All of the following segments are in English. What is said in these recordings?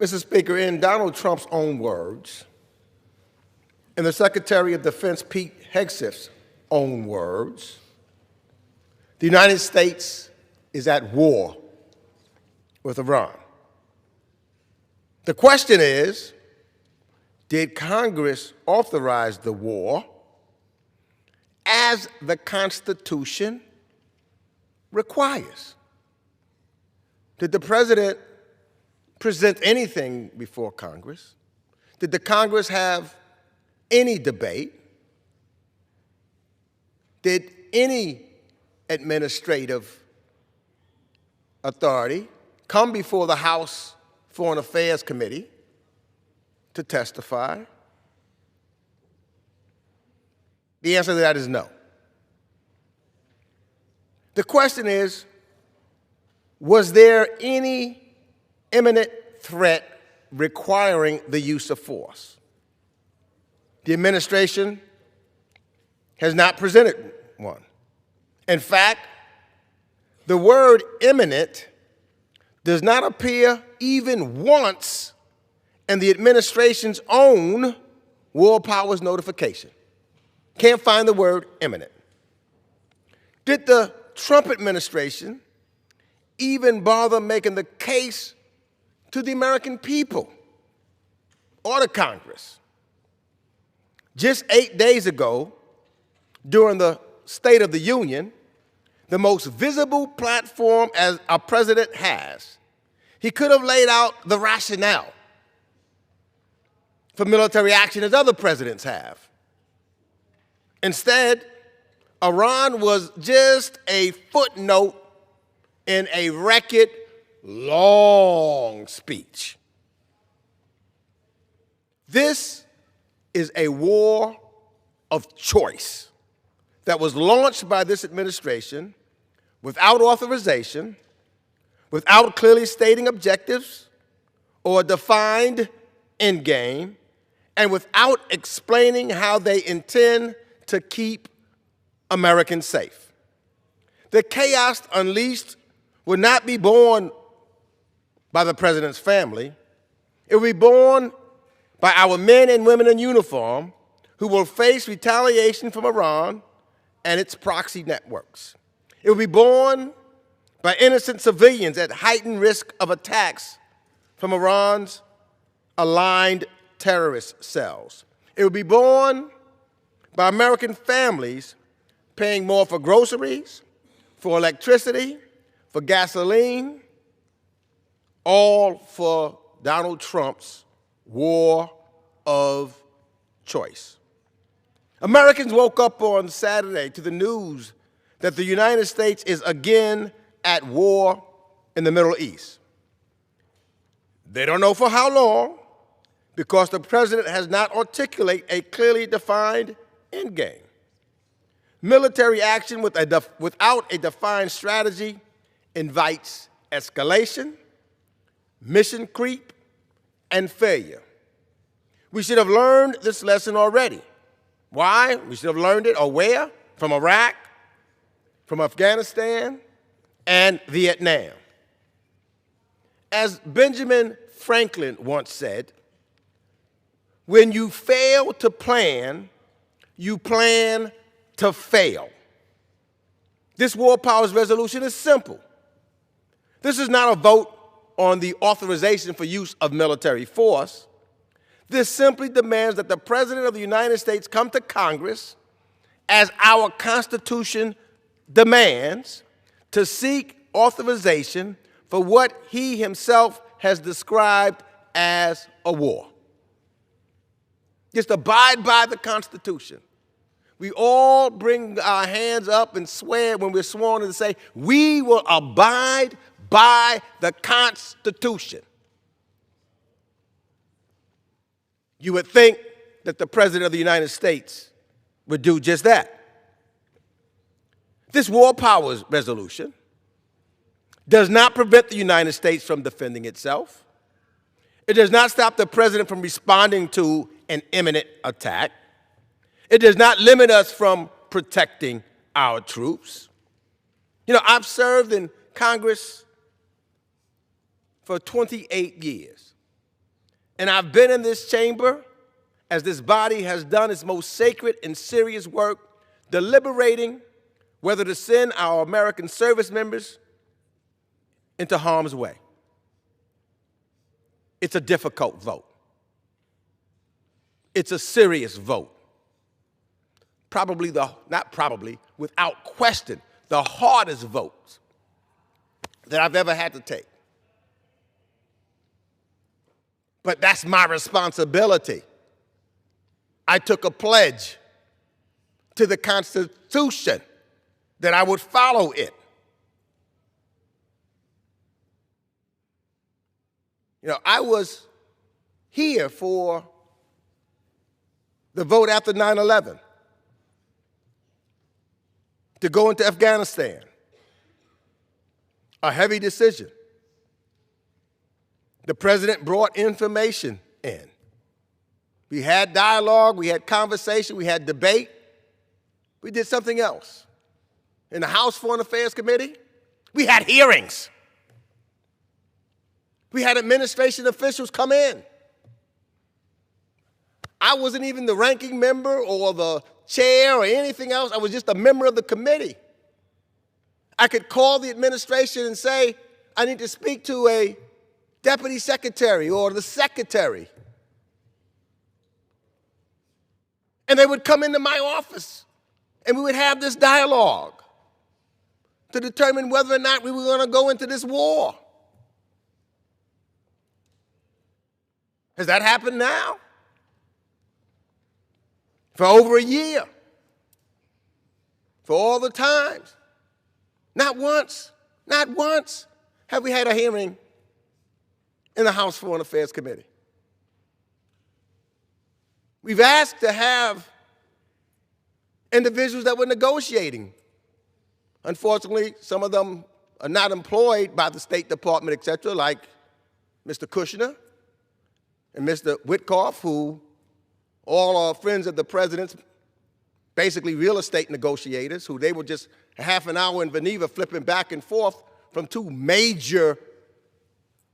Mr. Speaker, in Donald Trump's own words, in the Secretary of Defense Pete Hegseth's own words, the United States is at war with Iran. The question is, did Congress authorize the war as the Constitution requires? Did the President present anything before Congress? Did the Congress have any debate? Did any administrative authority come before the House Foreign Affairs Committee to testify? The answer to that is no. The question is, was there any imminent threat requiring the use of force? The administration has not presented one. In fact, the word imminent does not appear even once in the administration's own war powers notification. Can't find the word imminent. Did the Trump administration even bother making the case to the American people or to Congress? Just 8 days ago, during the State of the Union, the most visible platform as a president has, he could have laid out the rationale for military action as other presidents have. Instead, Iran was just a footnote in a record long speech. This is a war of choice that was launched by this administration without authorization, without clearly stating objectives or a defined endgame, and without explaining how they intend to keep Americans safe. The chaos unleashed will not be born by the president's family. It will be born by our men and women in uniform who will face retaliation from Iran and its proxy networks. It will be born by innocent civilians at heightened risk of attacks from Iran's aligned terrorist cells. It will be born by American families paying more for groceries, for electricity, for gasoline, all for Donald Trump's war of choice. Americans woke up on Saturday to the news that the United States is again at war in the Middle East. They don't know for how long, because the president has not articulated a clearly defined endgame. Military action without a defined strategy invites escalation, mission creep, and failure. We should have learned this lesson already. Why? We should have learned it, or where? From Iraq, from Afghanistan, and Vietnam. As Benjamin Franklin once said, when you fail to plan, you plan to fail. This war powers resolution is simple. This is not a vote on the authorization for use of military force. This simply demands that the President of the United States come to Congress, as our Constitution demands, to seek authorization for what he himself has described as a war. Just abide by the Constitution. We all bring our hands up and swear when we're sworn to say, we will abide by the Constitution. You would think that the President of the United States would do just that. This war powers resolution does not prevent the United States from defending itself. It does not stop the President from responding to an imminent attack. It does not limit us from protecting our troops. You know, I've served in Congress for 28 years. And I've been in this chamber as this body has done its most sacred and serious work, deliberating whether to send our American service members into harm's way. It's a difficult vote. It's a serious vote. Without question, the hardest vote that I've ever had to take. But that's my responsibility. I took a pledge to the Constitution that I would follow it. You know, I was here for the vote after 9/11 to go into Afghanistan. A heavy decision. The president brought information in. We had dialogue, we had conversation, we had debate. We did something else. In the House Foreign Affairs Committee, we had hearings. We had administration officials come in. I wasn't even the ranking member or the chair or anything else. I was just a member of the committee. I could call the administration and say, I need to speak to a deputy secretary or the secretary. And they would come into my office and we would have this dialogue to determine whether or not we were going to go into this war. Has that happened now? For over a year. For all the times. Not once have we had a hearing in the House Foreign Affairs Committee. We've asked to have individuals that were negotiating. Unfortunately, some of them are not employed by the State Department, et cetera, like Mr. Kushner and Mr. Witkoff, who all are friends of the president's, basically real estate negotiators, who they were just a half an hour in Geneva flipping back and forth from two major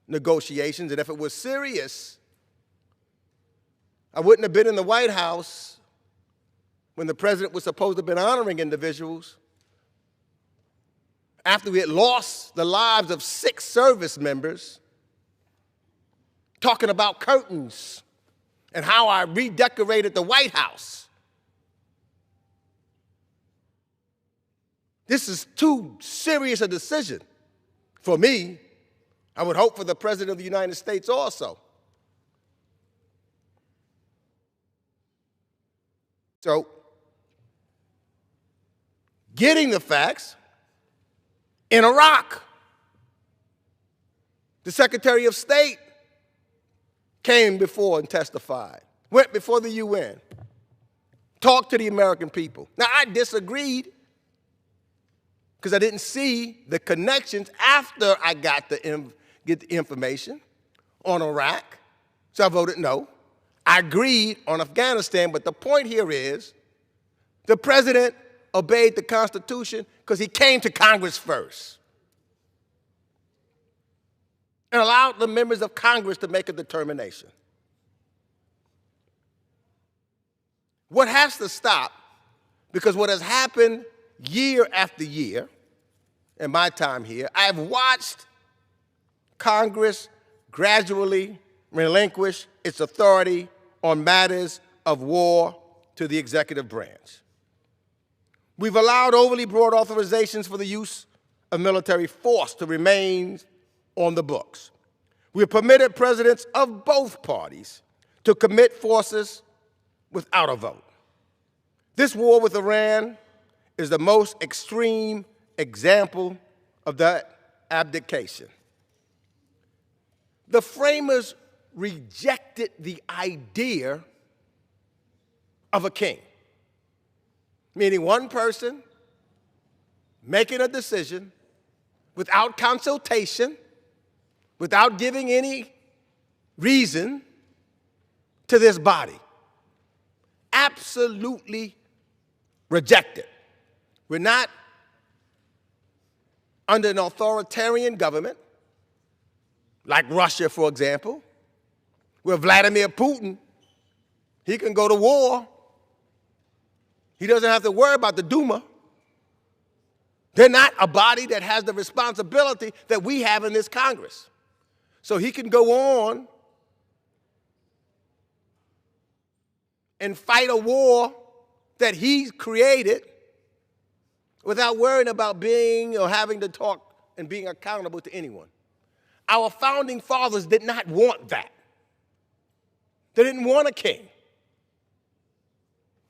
negotiations. And if it was serious, I wouldn't have been in the White House when the president was supposed to have been honoring individuals after we had lost the lives of 6 service members, talking about curtains and how I redecorated the White House. This is too serious a decision for me. I would hope for the President of the United States also. So, getting the facts, in Iraq, the Secretary of State came before and testified, went before the UN, talked to the American people. Now, I disagreed because I didn't see the connections after I got the information on Iraq, so I voted no. I agreed on Afghanistan, but the point here is the president obeyed the Constitution because he came to Congress first and allowed the members of Congress to make a determination. What has to stop, because what has happened year after year in my time here, I've watched Congress gradually relinquish its authority on matters of war to the executive branch. We've allowed overly broad authorizations for the use of military force to remain on the books. We've permitted presidents of both parties to commit forces without a vote. This war with Iran is the most extreme example of that abdication. The framers rejected the idea of a king, meaning one person making a decision without consultation, without giving any reason to this body. Absolutely rejected. We're not under an authoritarian government, like Russia, for example. Where Vladimir Putin, he can go to war. He doesn't have to worry about the Duma. They're not a body that has the responsibility that we have in this Congress. So he can go on and fight a war that he created without worrying about being or having to talk and being accountable to anyone. Our founding fathers did not want that. They didn't want a king.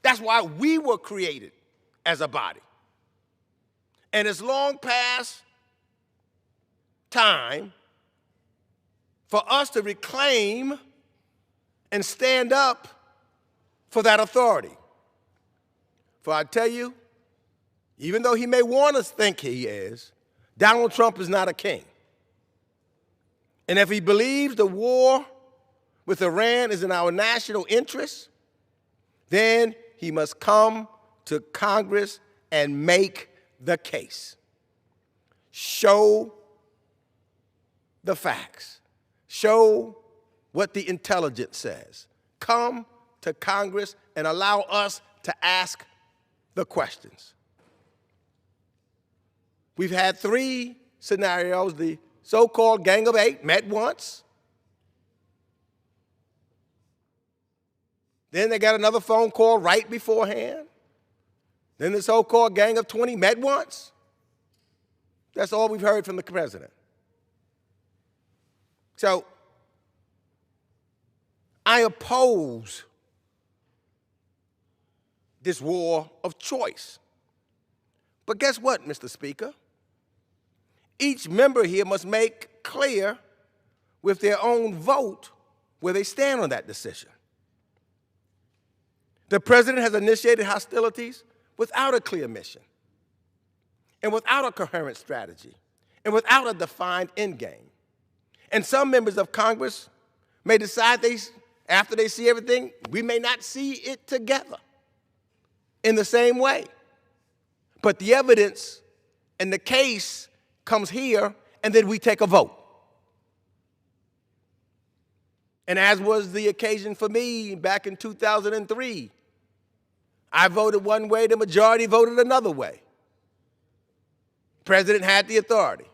That's why we were created as a body. And it's long past time for us to reclaim and stand up for that authority. For I tell you, even though he may want us to think he is, Donald Trump is not a king. And if he believes the war with Iran is in our national interest, then he must come to Congress and make the case. Show the facts. Show what the intelligence says. Come to Congress and allow us to ask the questions. We've had 3 scenarios. The so-called Gang of 8 met once. Then they got another phone call right beforehand. Then the so-called Gang of 20 met once. That's all we've heard from the president. So I oppose this war of choice. But guess what, Mr. Speaker? Each member here must make clear with their own vote where they stand on that decision. The president has initiated hostilities without a clear mission, and without a coherent strategy, and without a defined end game. And some members of Congress may decide after they see everything, we may not see it together in the same way. But the evidence and the case comes here, and then we take a vote. And as was the occasion for me back in 2003, I voted one way, the majority voted another way. The president had the authority.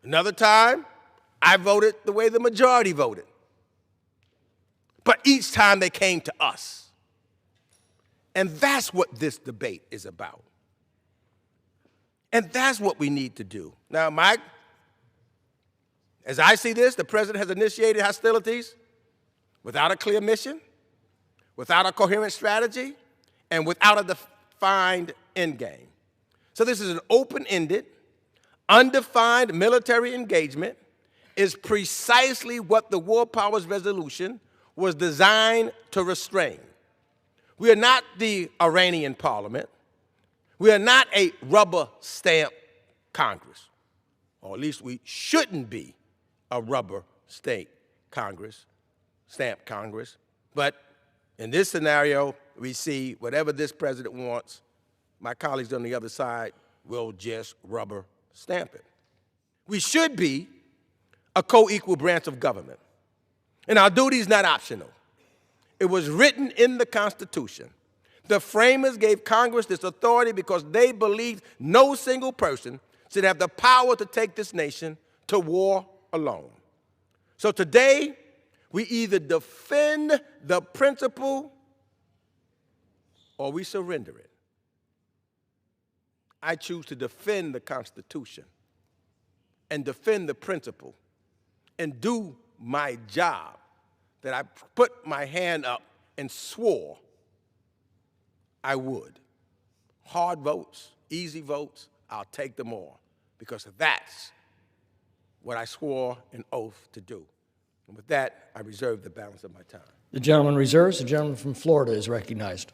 Another time, I voted the way the majority voted. But each time they came to us. And that's what this debate is about. And that's what we need to do. Now, Mike, as I see this, the president has initiated hostilities without a clear mission, without a coherent strategy, and without a defined end game. So this is an open-ended, undefined military engagement is precisely what the War Powers Resolution was designed to restrain. We are not the Iranian parliament. We are not a rubber stamp Congress, or at least we shouldn't be a rubber stamp Congress. But in this scenario, we see whatever this president wants, my colleagues on the other side will just rubber stamp it. We should be a co-equal branch of government, and our duty is not optional. It was written in the Constitution. The framers gave Congress this authority because they believed no single person should have the power to take this nation to war alone. So today, we either defend the principle or we surrender it. I choose to defend the Constitution and defend the principle and do my job that I put my hand up and swore I would. Hard votes, easy votes, I'll take them all because that's what I swore an oath to do. And with that, I reserve the balance of my time. The gentleman reserves. The gentleman from Florida is recognized.